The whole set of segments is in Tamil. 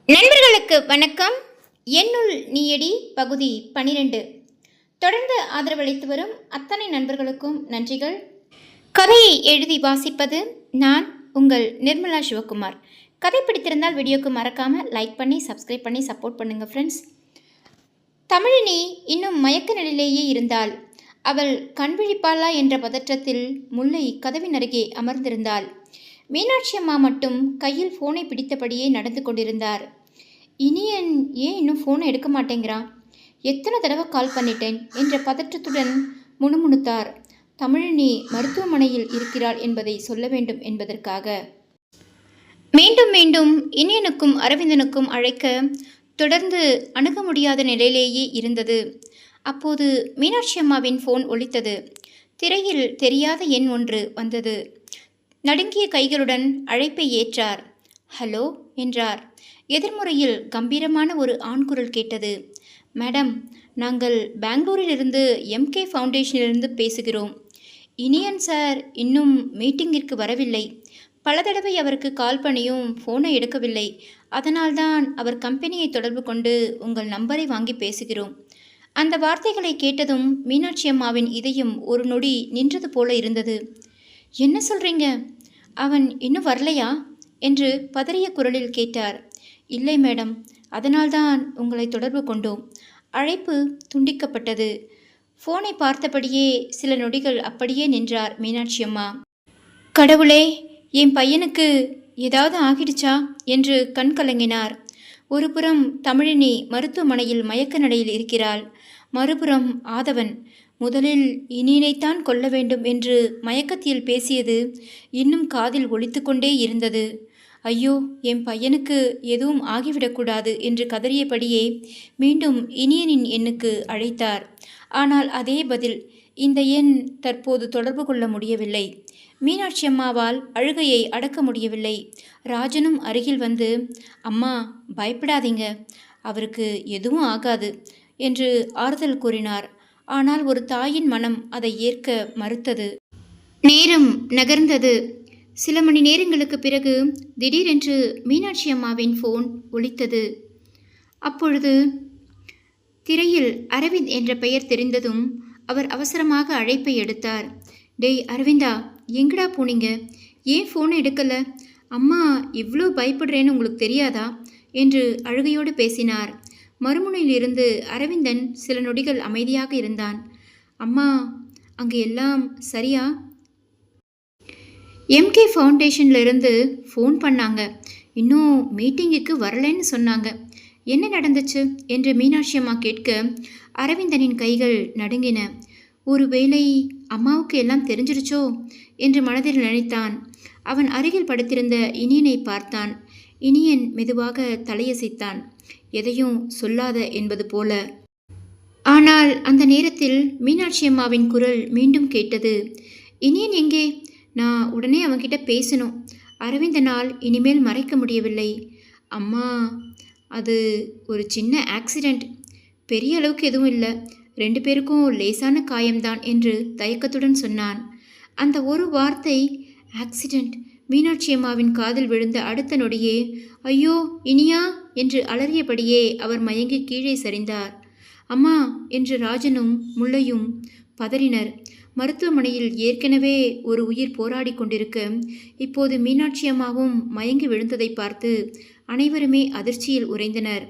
நண்பர்களுக்கு வணக்கம். என்னுள் நீயடி பகுதி 12. தொடர்ந்து ஆதரவளித்து வரும் அத்தனை நண்பர்களுக்கும் நன்றிகள். கதையை எழுதி வாசிப்பது நான் உங்கள் நிர்மலா சிவகுமார். கதை பிடித்திருந்தால் வீடியோக்கு மறக்காமல் லைக் பண்ணி சப்ஸ்கிரைப் பண்ணி சப்போர்ட் பண்ணுங்கள் ஃப்ரெண்ட்ஸ். தமிழினி இன்னும் மயக்க நிலையிலேயே இருந்தாள். அவள் கண்விழிப்பாளா என்ற பதற்றத்தில் முல்லை கதவின் அருகே அமர்ந்திருந்தாள். மீனாட்சி அம்மா மட்டும் கையில் ஃபோனை பிடித்தபடியே நடந்து கொண்டிருந்தார். இனியன் ஏன் இன்னும் ஃபோனை எடுக்க மாட்டேங்கிறான்? எத்தனை தடவை கால் பண்ணிட்டேன் என்ற பதற்றத்துடன் முணுமுணுத்தார். தமிழினி மருத்துவமனையில் இருக்கிறாள் என்பதை சொல்ல வேண்டும் என்பதற்காக. மீண்டும் மீண்டும் இனியனுக்கும் அரவிந்தனுக்கும் அழைக்க தொடர்ந்து அணுக முடியாத நிலையிலேயே இருந்தது. அப்போது மீனாட்சி அம்மாவின் ஃபோன் ஒலித்தது. திரையில் தெரியாத எண் ஒன்று வந்தது. நடுங்கிய கைகளுடன் அழைப்பை ஏற்றார். ஹலோ என்றார். எதிர்முறையில் கம்பீரமான ஒரு ஆண் குரல் கேட்டது. மேடம், நாங்கள் பெங்களூரிலிருந்து MK ஃபவுண்டேஷனிலிருந்து பேசுகிறோம். இனியன் சார் இன்னும் மீட்டிங்கிற்கு வரவில்லை. பல தடவை அவருக்கு கால் பண்ணியும் ஃபோனை எடுக்கவில்லை. அதனால்தான் அவர் கம்பெனியை தொடர்பு கொண்டு உங்கள் நம்பரை வாங்கி பேசுகிறோம். அந்த வார்த்தைகளை கேட்டதும் மீனாட்சி அம்மாவின் இதயம் ஒரு நொடி நின்றது போல இருந்தது. என்ன சொல்கிறீங்க? அவன் இன்னும் வரலையா என்று பதறிய குரலில் கேட்டார். இல்லை மேடம், அதனால்தான் உங்களை தொடர்பு கொண்டோம். அழைப்பு துண்டிக்கப்பட்டது. ஃபோனை பார்த்தபடியே சில நொடிகள் அப்படியே நின்றார் மீனாட்சி அம்மா. கடவுளே, என் பையனுக்கு ஏதாவது ஆகிடுச்சா என்று கண் கலங்கினார். ஒருபுறம் தமிழினி மருத்துவமனையில் மயக்க நிலையில் இருக்கிறாள். மறுபுறம் ஆதவன் முதலில் இனியனைத்தான் கொல்ல வேண்டும் என்று மயக்கத்தில் பேசியது இன்னும் காதில் ஒலித்து கொண்டே இருந்தது. ஐயோ, என் பையனுக்கு எதுவும் ஆகிவிடக்கூடாது என்று கதறியபடியே மீண்டும் இனியனின் எண்ணுக்கு அழைத்தார். ஆனால் அதே பதில். இந்த எண் தற்போது தொடர்பு கொள்ள முடியவில்லை. மீனாட்சி அம்மாவால் அழுகையை அடக்க முடியவில்லை. ராஜனும் அருகில் வந்து, அம்மா பயப்படாதீங்க, அவருக்கு எதுவும் ஆகாது என்று ஆறுதல் கூறினார். ஆனால் ஒரு தாயின் மனம் அதை ஏற்க மறுத்தது. நேரம் நகர்ந்தது. சில மணி நேரங்களுக்கு பிறகு திடீரென்று மீனாட்சி அம்மாவின் ஃபோன் ஒலித்தது. அப்பொழுது திரையில் அரவிந்த் என்ற பெயர் தெரிந்ததும் அவர் அவசரமாக அழைப்பை எடுத்தார். டேய் அரவிந்தா, எங்கடா போனீங்க? ஏன் ஃபோனை எடுக்கல? அம்மா இவ்வளோ பயப்படுறேன்னு உங்களுக்கு தெரியாதா என்று அழுகையோடு பேசினார். மறுமுனையிலிருந்து அரவிந்தன் சில நொடிகள் அமைதியாக இருந்தான். அம்மா, அங்கே எல்லாம் சரியா? MK ஃபவுண்டேஷன்லேருந்து ஃபோன் பண்ணாங்க. இன்னும் மீட்டிங்குக்கு வரலைன்னு சொன்னாங்க. என்ன நடந்துச்சு என்று மீனாட்சி அம்மா கேட்க அரவிந்தனின் கைகள் நடுங்கின. ஒருவேளை அம்மாவுக்கு எல்லாம் தெரிஞ்சிருச்சோ என்று மனதில் நினைத்தான். அவன் அருகில் படுத்திருந்த இனியனை பார்த்தான். இனியன் மெதுவாக தலையசைத்தான், எதையும் சொல்லாத என்பது போல. ஆனால் அந்த நேரத்தில் மீனாட்சி அம்மாவின் குரல் மீண்டும் கேட்டது. இனியன் எங்கே? நான் உடனே அவன்கிட்ட பேசணும். அரவிந்தனால் இனிமேல் மறைக்க முடியவில்லை. அம்மா, அது ஒரு சின்ன ஆக்சிடெண்ட், பெரிய அளவுக்கு எதுவும் இல்லை, 2 பேருக்கும் லேசான காயம்தான் என்று தயக்கத்துடன் சொன்னான். அந்த ஒரு வார்த்தை ஆக்சிடெண்ட் மீனாட்சி அம்மாவின் காதில் விழுந்த அடுத்த நொடியே ஐயோ இனியா என்று அலறியபடியே அவர் மயங்கி கீழே சரிந்தார். அம்மா என்று ராஜனும் முல்லையும் பதறினர். மருத்துவமனையில் ஏற்கனவே ஒரு உயிர் போராடி கொண்டிருக்க இப்போது மீனாட்சி அம்மாவும் மயங்கி விழுந்ததை பார்த்து அனைவருமே அதிர்ச்சியில் உறைந்தனர்.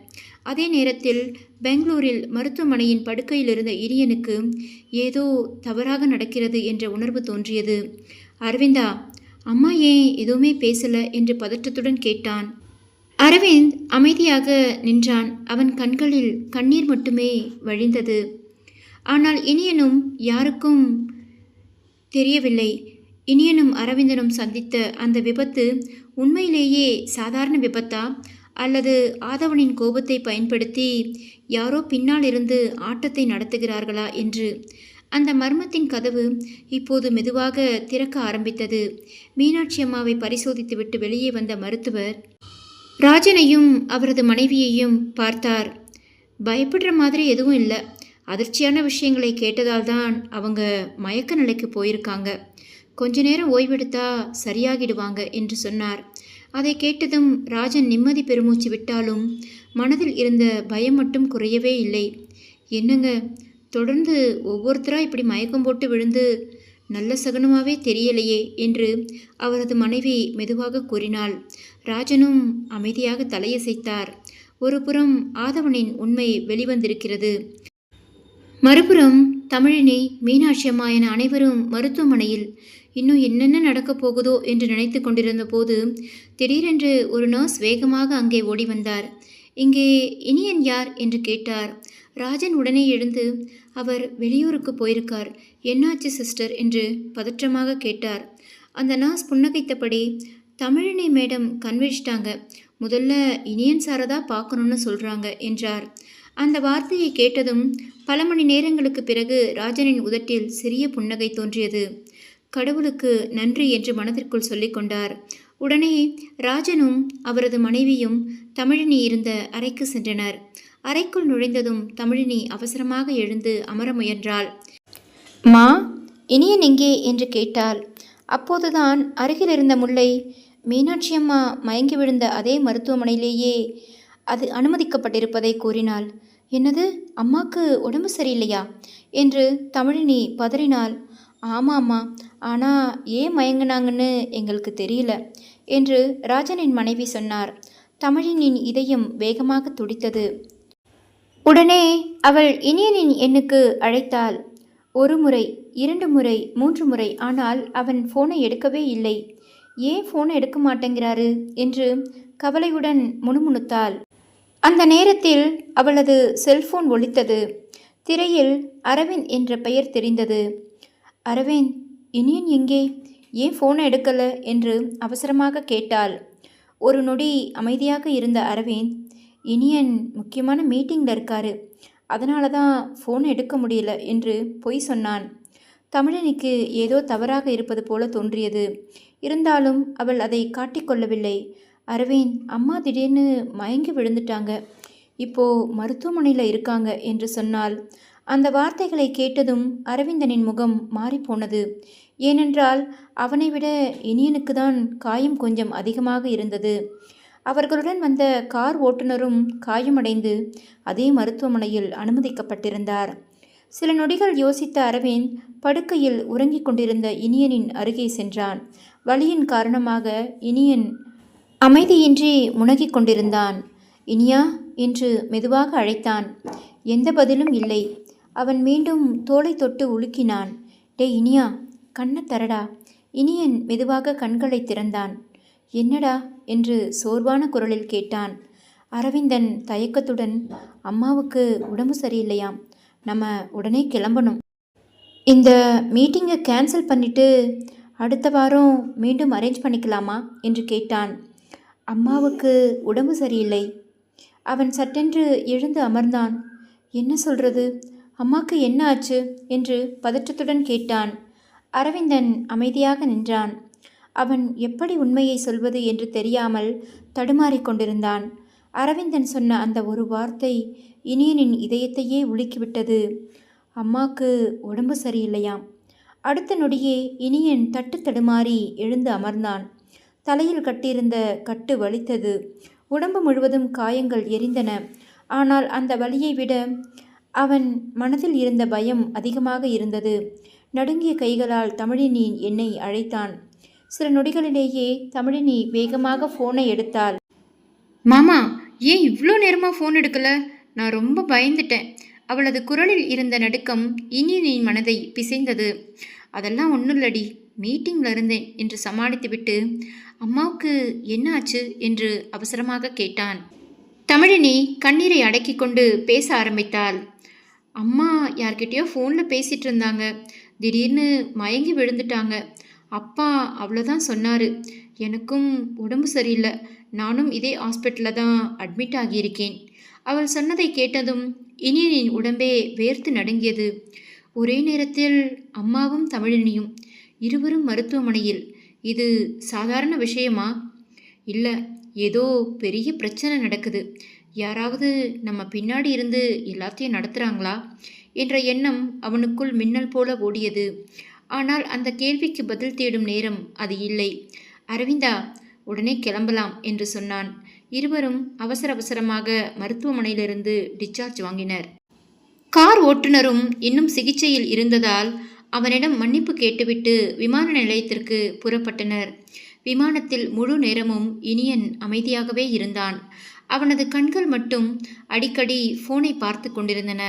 அதே நேரத்தில் பெங்களூரில் மருத்துவமனையின் படுக்கையில் இருந்த இனியனுக்கு ஏதோ தவறாக நடக்கிறது என்ற உணர்வு தோன்றியது. அரவிந்தா, அம்மா ஏன் எதுவுமே பேசல என்று பதற்றத்துடன் கேட்டான். அரவிந்த் அமைதியாக நின்றான். அவன் கண்களில் கண்ணீர் மட்டுமே வழிந்தது. ஆனால் இனியனும் யாருக்கும் தெரியவில்லை. இனியனும் அரவிந்தனும் சந்தித்த அந்த விபத்து உண்மையிலேயே சாதாரண விபத்தா அல்லது ஆதவனின் கோபத்தை பயன்படுத்தி யாரோ பின்னால் இருந்து ஆட்டத்தை நடத்துகிறார்களா என்று அந்த மர்மத்தின் கதவு இப்போது மெதுவாக திறக்க ஆரம்பித்தது. மீனாட்சி அம்மாவை பரிசோதித்துவிட்டு வெளியே வந்த மருத்துவர் ராஜனையும் அவரது மனைவியையும் பார்த்தார். பயப்படுற மாதிரி எதுவும் இல்லை, அதிர்ச்சியான விஷயங்களை கேட்டதால் தான் அவங்க மயக்க நிலைக்கு போயிருக்காங்க. கொஞ்ச நேரம் ஓய்வெடுத்தா சரியாகிடுவாங்க என்று சொன்னார். அதை கேட்டதும் ராஜன் நிம்மதி பெருமூச்சு விட்டாலும் மனதில் இருந்த பயம் மட்டும் குறையவே இல்லை. என்னங்க, தொடர்ந்து ஒவ்வொருத்தராக இப்படி மயக்கம் போட்டு விழுந்து நல்ல சகுனமாகவே தெரியலையே என்று அவரது மனைவி மெதுவாக கூறினாள். ராஜனும் அமைதியாக தலையசைத்தார். ஒரு புறம் ஆதவனின் உண்மை வெளிவந்திருக்கிறது, மறுபுறம் தமிழினி, மீனாட்சி அம்மா என அனைவரும் மருத்துவமனையில். இன்னும் என்னென்ன நடக்கப் போகுதோ என்று நினைத்து கொண்டிருந்த போது திடீரென்று ஒரு நர்ஸ் வேகமாக அங்கே ஓடி வந்தார். இங்கே இனியன் யார் என்று கேட்டார். ராஜன் உடனே எழுந்து, அவர் வெளியூருக்கு போயிருக்கார், என்னாச்சு சிஸ்டர் என்று பதற்றமாக கேட்டார். அந்த நர்ஸ் புன்னகைத்தபடி, தமிழினி மேடம் கன்விச்சிட்டாங்க, முதல்ல இனியன் சாரை தான் பார்க்கணுன்னு சொல்கிறாங்க என்றார். அந்த வார்த்தையை கேட்டதும் பல மணி நேரங்களுக்கு பிறகு ராஜனின் உதட்டில் சிறிய புன்னகை தோன்றியது. கடவுளுக்கு நன்றி என்று மனதிற்குள் சொல்லிக்கொண்டார். உடனே ராஜனும் அவரது மனைவியும் தமிழினி இருந்த அறைக்கு சென்றனர். அறைக்குள் நுழைந்ததும் தமிழினி அவசரமாக எழுந்து அமர முயன்றாள். மா, இனியன் எங்கே என்று கேட்டாள். அப்போதுதான் அருகில் இருந்த முல்லை, மீனாட்சி அம்மா மயங்கி விழுந்த அதே மருத்துவமனையிலேயே அது அனுமதிக்கப்பட்டிருப்பதை கூறினாள். என்னது, அம்மாக்கு உடம்பு சரியில்லையா என்று தமிழினி பதறினாள். ஆமாம்மா, ஆனால் ஏன் மயங்கினாங்கன்னு எங்களுக்கு தெரியல என்று ராஜனின் மனைவி சொன்னார். தமிழினின் இதயம் வேகமாக துடித்தது. உடனே அவள் இனியனின் எண்ணுக்கு அழைத்தாள். 1 முறை, 2 முறை, 3 முறை. ஆனால் அவன் ஃபோனை எடுக்கவே இல்லை. ஏன் ஃபோனை எடுக்க மாட்டேங்கிறாரு என்று கவலையுடன் முணுமுணுத்தாள். அந்த நேரத்தில் அவளது செல்போன் ஒலித்தது. திரையில் அரவிந்த் என்ற பெயர் தெரிந்தது. அரவிந்த், இனியன் எங்கே, ஏன் ஃபோனை எடுக்கலை என்று அவசரமாக கேட்டாள். ஒரு நொடி அமைதியாக இருந்த அரவிந்த், இனியன் முக்கியமான மீட்டிங்கில் இருக்காரு, அதனால தான் ஃபோன் எடுக்க முடியல என்று பொய் சொன்னான். தமிழினிக்கு ஏதோ தவறாக இருப்பது போல தோன்றியது. இருந்தாலும் அவள் அதை காட்டிக்கொள்ளவில்லை. அரவிந்த், அம்மா திடீர்னு மயங்கி விழுந்துட்டாங்க, இப்போது மருத்துவமனையில் இருக்காங்க என்று சொன்னாள். அந்த வார்த்தைகளை கேட்டதும் அரவிந்தனின் முகம் மாறிப்போனது. ஏனென்றால் அவனை விட இனியனுக்கு தான் காயம் கொஞ்சம் அதிகமாக இருந்தது. அவர்களுடன் வந்த கார் ஓட்டுநரும் காயமடைந்து அதே மருத்துவமனையில் அனுமதிக்கப்பட்டிருந்தார். சில நொடிகள் யோசித்த அரவிந்த் படுக்கையில் உறங்கிக் கொண்டிருந்த இனியனின் அருகே சென்றான். வலியின் காரணமாக இனியன் அமைதியின்றி முனகிக் கொண்டிருந்தான். இனியா என்று மெதுவாக அழைத்தான். எந்த பதிலும் இல்லை. அவன் மீண்டும் தோளை தொட்டு உலுக்கினான். டே இனியா, கண்ணை தரடா. இனியன் மெதுவாக கண்களை திறந்தான். என்னடா என்று சோர்வான குரலில் கேட்டான். அரவிந்தன் தயக்கத்துடன், அம்மாவுக்கு உடம்பு சரியில்லையாம், நம்ம உடனே கிளம்பணும். இந்த மீட்டிங்கை கேன்சல் பண்ணிவிட்டு அடுத்த வாரம் மீண்டும் அரேஞ்ச் பண்ணிக்கலாமா என்று கேட்டான். அம்மாவுக்கு உடம்பு சரியில்லை. அவன் சட்டென்று எழுந்து அமர்ந்தான். என்ன சொல்கிறது, அம்மாவுக்கு என்ன ஆச்சு என்று பதற்றத்துடன் கேட்டான். அரவிந்தன் அமைதியாக நின்றான். அவன் எப்படி உண்மையை சொல்வது என்று தெரியாமல் தடுமாறிக் கொண்டிருந்தான். அரவிந்தன் சொன்ன அந்த ஒரு வார்த்தை இனியனின் இதயத்தையே உலுக்கிவிட்டது. அம்மாவுக்கு உடம்பு சரியில்லையாம். அடுத்த நொடியே இனியன் தட்டு தடுமாறி எழுந்து அமர்ந்தான். தலையில் கட்டியிருந்த கட்டு வலித்தது. உடம்பு முழுவதும் காயங்கள் எரிந்தன. ஆனால் அந்த வலியை விட அவன் மனதில் இருந்த பயம் அதிகமாக இருந்தது. நடுங்கிய கைகளால் தமிழினியின் எண்ணை அழைத்தான். சில நொடிகளிலேயே தமிழினி வேகமாக ஃபோனை எடுத்தாள். மாமா, ஏன் இவ்வளோ நேரமாக ஃபோன் எடுக்கல? நான் ரொம்ப பயந்துட்டேன். அவளது குரலில் இருந்த நடுக்கம் இனியனின் மனதை பிசைந்தது. அதெல்லாம் ஒன்றும் இல்லடி, மீட்டிங்கில் இருந்தேன் என்று சமாளித்துவிட்டு, அம்மாவுக்கு என்ன ஆச்சு என்று அவசரமாக கேட்டான். தமிழினி கண்ணீரை அடக்கி கொண்டு பேச ஆரம்பித்தாள். அம்மா யார்கிட்டயோ ஃபோனில் பேசிகிட்டு இருந்தாங்க, திடீர்னு மயங்கி விழுந்துட்டாங்க. அப்பா அவ்வளோதான் சொன்னார். எனக்கும் உடம்பு சரியில்லை, நானும் இதே ஹாஸ்பிட்டலில் தான் அட்மிட் ஆகியிருக்கேன். அவள் சொன்னதை கேட்டதும் இனியனின் உடம்பே வேர்த்து நடுங்கியது. ஒரே நேரத்தில் அம்மாவும் தமிழினியும் இருவரும் மருத்துவமனையில். இது சாதாரண விஷயமா? இல்லை, ஏதோ பெரிய பிரச்சனை நடக்குது. யாராவது நம்ம பின்னாடி இருந்து எல்லாத்தையும் நடத்துகிறாங்களா என்ற எண்ணம் அவனுக்குள் மின்னல் போல ஓடியது. ஆனால் அந்த கேள்விக்கு பதில் தேடும் நேரம் அது இல்லை. அரவிந்தா, உடனே கிளம்பலாம் என்று சொன்னான். இருவரும் அவசர அவசரமாக மருத்துவமனையிலிருந்து டிஸ்சார்ஜ் வாங்கினர். கார் ஓட்டுநரும் இன்னும் சிகிச்சையில் இருந்ததால் அவனிடம் மன்னிப்பு கேட்டுவிட்டு விமான நிலையத்திற்கு புறப்பட்டனர். விமானத்தில் முழு நேரமும் இனியன் அமைதியாகவே இருந்தான். அவனது கண்கள் மட்டும் அடிக்கடி போனை பார்த்து கொண்டிருந்தன.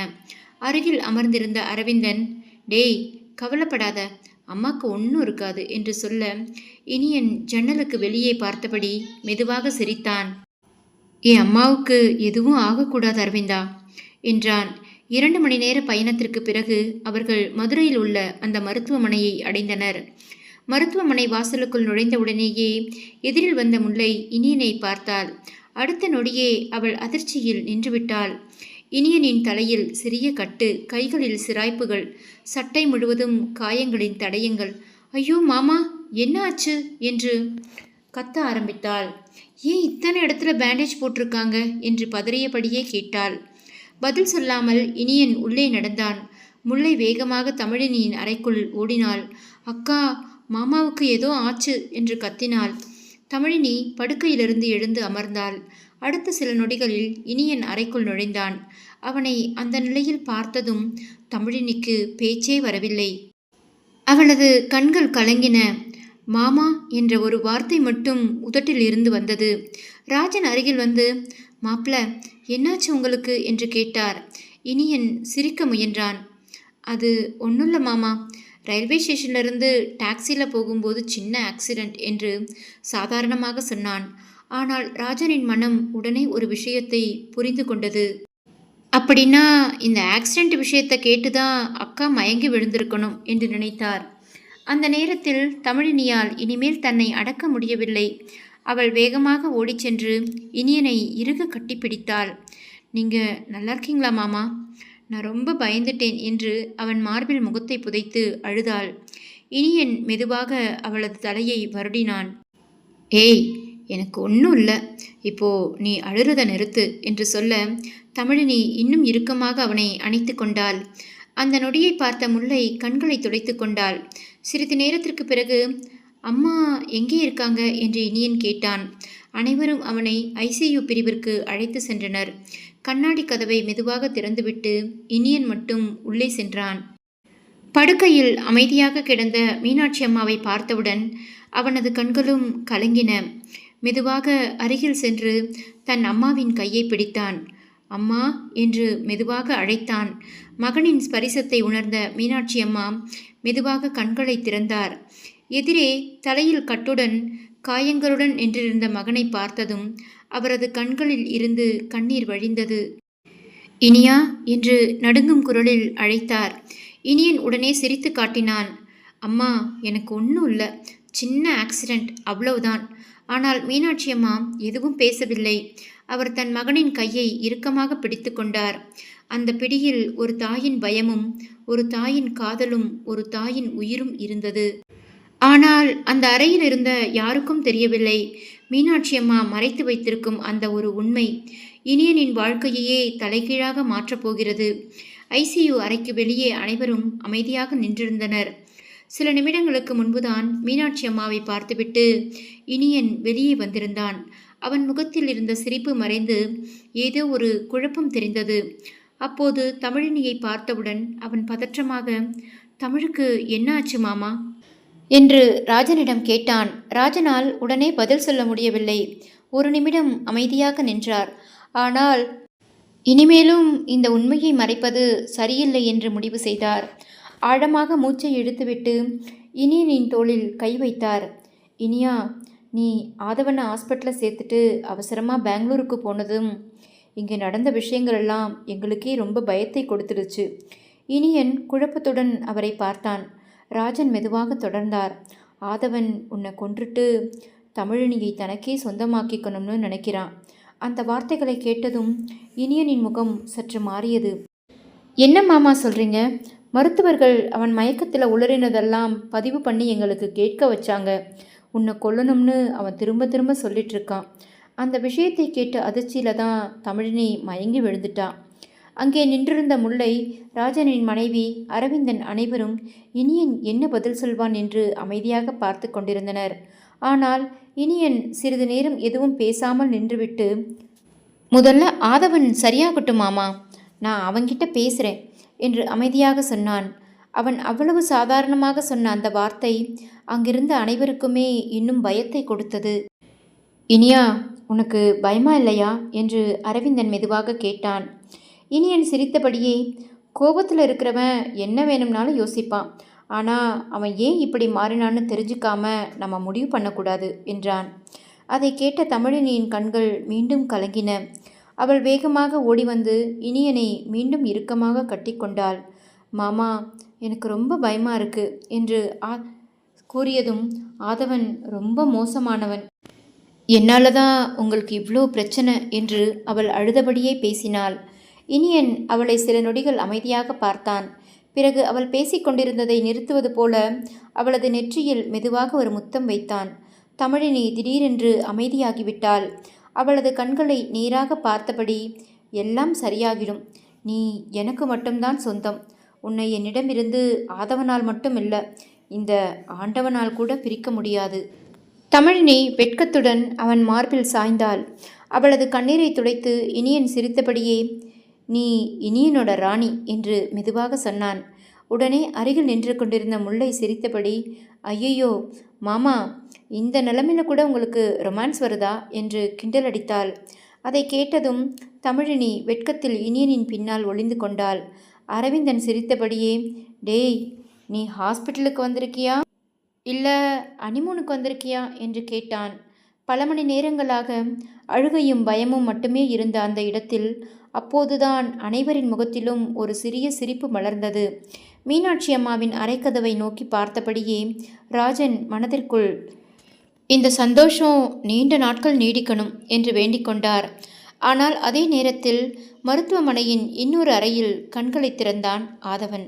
அருகில் அமர்ந்திருந்த அரவிந்தன், டேய் கவலைப்படாத, அம்மாக்கு ஒன்றும் இருக்காது என்று சொல்ல இனியன் ஜன்னலுக்கு வெளியே பார்த்தபடி மெதுவாக சிரித்தான். என் அம்மாவுக்கு எதுவும் ஆகக்கூடாது அரவிந்தா என்றான். 2 மணி நேர பயணத்திற்கு பிறகு அவர்கள் மதுரையில் உள்ள அந்த மருத்துவமனையை அடைந்தனர். மருத்துவமனை வாசலுக்குள் நுழைந்தவுடனேயே எதிரில் வந்த முல்லை இனியனை பார்த்தாள். அடுத்த நொடியே அவள் அதிர்ச்சியில் நின்றுவிட்டாள். இனியனின் தலையில் சிறிய கட்டு, கைகளில் சிராய்ப்புகள், சட்டை முழுவதும் காயங்களின் தடயங்கள். ஐயோ மாமா, என்ன ஆச்சு என்று கத்த ஆரம்பித்தாள். ஏன் இத்தனை இடத்துல பேண்டேஜ் போட்டிருக்காங்க என்று பதறியபடியே கேட்டாள். பதில் சொல்லாமல் இனியன் உள்ளே நடந்தான். முல்லை வேகமாக தமிழினியின் அறைக்குள் ஓடினாள். அக்கா, மாமாவுக்கு ஏதோ ஆச்சு என்று கத்தினாள். தமிழினி படுக்கையிலிருந்து எழுந்து அமர்ந்தாள். அடுத்த சில நொடிகளில் இனியன் அறைக்குள் நுழைந்தான். அவனை அந்த நிலையில் பார்த்ததும் தமிழினிக்கு பேச்சே வரவில்லை. அவளது கண்கள் கலங்கின. மாமா என்ற ஒரு வார்த்தை மட்டும் உதட்டில் இருந்து வந்தது. ராஜன் அருகில் வந்து, மாப்ள என்னாச்சு உங்களுக்கு என்று கேட்டார். இனியன் சிரிக்க முயன்றான். அது ஒன்றுல்ல மாமா, ரயில்வே ஸ்டேஷன்லேருந்து டாக்ஸியில் போகும்போது சின்ன ஆக்சிடெண்ட் என்று சாதாரணமாக சொன்னான். ஆனால் ராஜனின் மனம் உடனே ஒரு விஷயத்தை புரிந்து கொண்டது. அப்படின்னா இந்த ஆக்சிடெண்ட் விஷயத்தை கேட்டுதான் அக்கா மயங்கி விழுந்திருக்கணும் என்று நினைத்தார். அந்த நேரத்தில் தமிழினியால் இனிமேல் தன்னை அடக்க முடியவில்லை. அவள் வேகமாக ஓடிச் சென்று இனியனை இறுக கட்டிப்பிடித்தாள். நீங்கள் நல்லா இருக்கீங்களா மாமா? நான் ரொம்ப பயந்துட்டேன் என்று அவன் மார்பில் முகத்தை புதைத்து அழுதாள். இனியன் மெதுவாக அவளது தலையை வருடினான். ஏய், எனக்கு ஒன்றும் இல்லை, இப்போ நீ அழுறத நிறுத்து என்று சொல்ல தமிழினி இன்னும் இறுக்கமாக அவனை அணைத்து கொண்டாள். அந்த நொடியை பார்த்த முல்லை கண்களை துடைத்து கொண்டாள். சிறிது நேரத்திற்கு பிறகு, அம்மா எங்கே இருக்காங்க என்று இனியன் கேட்டான். அனைவரும் அவனை ஐசியு பிரிவிற்கு அழைத்து சென்றனர். கண்ணாடி கதவை மெதுவாக திறந்துவிட்டு இனியன் மட்டும் உள்ளே சென்றான். படுக்கையில் அமைதியாக கிடந்த மீனாட்சி அம்மாவை பார்த்தவுடன் அவனது கண்களும் கலங்கின. மெதுவாக அருகில் சென்று தன் அம்மாவின் கையை பிடித்தான். அம்மா என்று மெதுவாக அழைத்தான். மகனின் ஸ்பரிசத்தை உணர்ந்த மீனாட்சி அம்மா மெதுவாக கண்களை திறந்தார். எதிரே தலையில் கட்டுடன் காயங்களுடன் நின்றிருந்த மகனை பார்த்ததும் அவரது கண்களில் இருந்து கண்ணீர் வழிந்தது. இனியா என்று நடுங்கும் குரலில் அழைத்தார். இனியன் உடனே சிரித்து காட்டினான். அம்மா, எனக்கு ஒன்றும் இல்லை, சின்ன ஆக்சிடெண்ட், அவ்வளவுதான். ஆனால் மீனாட்சி அம்மா எதுவும் பேசவில்லை. அவர் தன் மகனின் கையை இறுக்கமாக பிடித்து கொண்டார். அந்த பிடியில் ஒரு தாயின் பயமும், ஒரு தாயின் காதலும், ஒரு தாயின் உயிரும் இருந்தது. ஆனால் அந்த அறையில் இருந்த யாருக்கும் தெரியவில்லை. மீனாட்சி அம்மா மறைத்து வைத்திருக்கும் அந்த ஒரு உண்மை இனியனின் வாழ்க்கையையே தலைகீழாக மாற்றப் போகிறது. ஐசியு அறைக்கு வெளியே அனைவரும் அமைதியாக நின்றிருந்தனர். சில நிமிடங்களுக்கு முன்புதான் மீனாட்சி அம்மாவை பார்த்துவிட்டு இனியன் வெளியே வந்திருந்தான். அவன் முகத்தில் இருந்த சிரிப்பு மறைந்து ஏதோ ஒரு குழப்பம் தெரிந்தது. அப்போது தமிழினியை பார்த்தவுடன் அவன் பதற்றமாக, தமிழுக்கு என்ன ஆச்சு மாமா என்று ராஜனிடம் கேட்டான். ராஜனால் உடனே பதில் சொல்ல முடியவில்லை. ஒரு நிமிடம் அமைதியாக நின்றார். ஆனால் இனிமேலும் இந்த உண்மையை மறைப்பது சரியில்லை என்று முடிவு செய்தார். ஆழமாக மூச்சை இழுத்துவிட்டு இனியனின் தோளில் கை வைத்தார். இனியா, நீ ஆதவனை ஹாஸ்பிட்டலில் சேர்த்துட்டு அவசரமாக பெங்களூருக்கு போனதும் இங்கே நடந்த விஷயங்கள் எல்லாம் எங்களுக்கே ரொம்ப பயத்தை கொடுத்துடுச்சு. இனியன் குழப்பத்துடன் அவரை பார்த்தான். ராஜன் மெதுவாக தொடர்ந்தார். ஆதவன் உன்னை கொன்றுட்டு தமிழினியை தனக்கே சொந்தமாக்கிக்கணும்னு நினைக்கிறான். அந்த வார்த்தைகளை கேட்டதும் இனியனின் முகம் சற்று மாறியது. என்ன மாமா சொல்கிறீங்க? மருத்துவர்கள் அவன் மயக்கத்தில் உளறினதெல்லாம் பதிவு பண்ணி எங்களுக்கு கேட்க வச்சாங்க. உன்னை கொல்லணும்னு அவன் திரும்ப திரும்ப சொல்லிகிட்ருக்கான். அந்த விஷயத்தை கேட்ட அதிர்ச்சியில் தான் தமிழினி மயங்கி விழுந்துட்டான். அங்கே நின்றிருந்த முல்லை, ராஜனின் மனைவி, அரவிந்தன் அனைவரும் இனியன் என்ன பதில் சொல்வான் என்று அமைதியாக பார்த்து கொண்டிருந்தனர். ஆனால் இனியன் சிறிது நேரம் எதுவும் பேசாமல் நின்றுவிட்டு, முதல்ல ஆதவன் சரியாகட்டும் மாமா, நான் அவன்கிட்ட பேசுகிறேன் என்று அமைதியாக சொன்னான். அவன் அவ்வளவு சாதாரணமாக சொன்ன அந்த வார்த்தை அங்கிருந்த அனைவருக்குமே இன்னும் பயத்தை கொடுத்தது. இனியா, உனக்கு பயமா இல்லையா என்று அரவிந்தன் மெதுவாக கேட்டான். இனியன் சிரித்தபடியே, கோபத்தில் இருக்கிறவன் என்ன வேணும்னாலும் யோசிப்பான், ஆனால் அவன் ஏன் இப்படி மாறினான்னு தெரிஞ்சுக்காம நம்ம முடிவு பண்ணக்கூடாது என்றான். அதை கேட்ட தமிழினியின் கண்கள் மீண்டும் கலங்கின. அவள் வேகமாக ஓடி வந்து இனியனை மீண்டும் இறுக்கமாக கட்டிக்கொண்டாள். மாமா, எனக்கு ரொம்ப பயமா இருக்கு என்று கூறியதும், ஆதவன் ரொம்ப மோசமானவன், என்னால் தான் உங்களுக்கு இவ்வளோ பிரச்சனை என்று அவள் அழுதபடியே பேசினாள். இனியன் அவளை சில நொடிகள் அமைதியாக பார்த்தான். பிறகு அவள் பேசிக்கொண்டிருந்ததை நிறுத்துவது போல அவளது நெற்றியில் மெதுவாக ஒரு முத்தம் வைத்தான். தமிழினி திடீரென்று அமைதியாகிவிட்டாள். அவளது கண்களை நேராக பார்த்தபடி, எல்லாம் சரியாகிடும், நீ எனக்கு மட்டும்தான் சொந்தம், உன்னை என்னிடமிருந்து ஆதவனால் மட்டும் இல்லை, இந்த ஆண்டவனால் கூட பிரிக்க முடியாது. தமிழினி வெட்கத்துடன் அவன் மார்பில் சாய்ந்தாள். அவளது கண்ணீரை துடைத்து இனியன் சிரித்தபடியே, நீ இனியனோட ராணி என்று மெதுவாக சொன்னான். உடனே அருகில் நின்று கொண்டிருந்த முல்லை சிரித்தபடி, ஐயையோ மாமா, இந்த நிலைமையில கூட உங்களுக்கு ரொமான்ஸ் வருதா என்று கிண்டல் அடித்தாள். அதை கேட்டதும் தமிழினி வெட்கத்தில் இனியனின் பின்னால் ஒளிந்து கொண்டாள். அரவிந்தன் சிரித்தபடியே, டேய், நீ ஹாஸ்பிட்டலுக்கு வந்திருக்கியா இல்லை அனிமூனுக்கு வந்திருக்கியா என்று கேட்டான். பல மணி நேரங்களாக அழுகையும் பயமும் மட்டுமே இருந்த அந்த இடத்தில் அப்போதுதான் அனைவரின் முகத்திலும் ஒரு சிறிய சிரிப்பு மலர்ந்தது. மீனாட்சி அம்மாவின் அறைக்கதவை நோக்கி பார்த்தபடியே ராஜன் மனதிற்குள், இந்த சந்தோஷம் நீண்ட நாட்கள் நீடிக்கணும் என்று வேண்டிக் கொண்டார். ஆனால் அதே நேரத்தில் மருத்துவமனையின் இன்னொரு அறையில் கண்களை திறந்தான் ஆதவன்.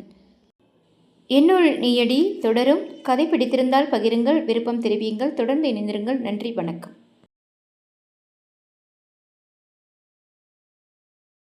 என்னுள் நீயடி தொடரும். கதை பிடித்திருந்தால் பகிருங்கள், விருப்பம் தெரிவியுங்கள், தொடர்ந்து இணைந்திருங்கள். நன்றி, வணக்கம்.